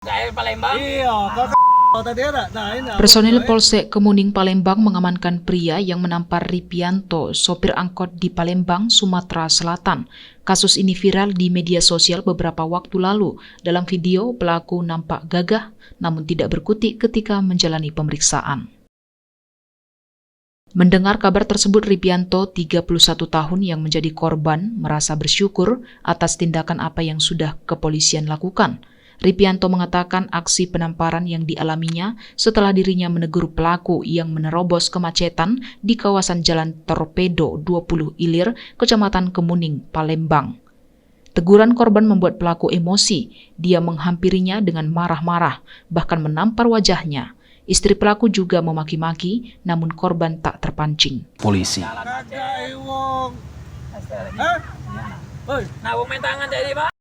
Daerah Palembang. Iya, tadi ada. Nah, ini Personil Polsek Kemuning Palembang mengamankan pria yang menampar Ripianto, sopir angkot di Palembang, Sumatera Selatan. Kasus ini viral di media sosial beberapa waktu lalu. Dalam video, pelaku nampak gagah namun tidak berkutik ketika menjalani pemeriksaan. Mendengar kabar tersebut, Ripianto, 31 tahun yang menjadi korban, merasa bersyukur atas tindakan apa yang sudah kepolisian lakukan. Ripianto mengatakan aksi penamparan yang dialaminya setelah dirinya menegur pelaku yang menerobos kemacetan di kawasan Jalan Torpedo 20 Ilir, Kecamatan Kemuning, Palembang. Teguran korban membuat pelaku emosi. Dia menghampirinya dengan marah-marah, bahkan menampar wajahnya. Istri pelaku juga memaki-maki, namun korban tak terpancing. Polisi. Kagak, Wong. Hah? Hoi. Nah, main tangan jadi, Pak.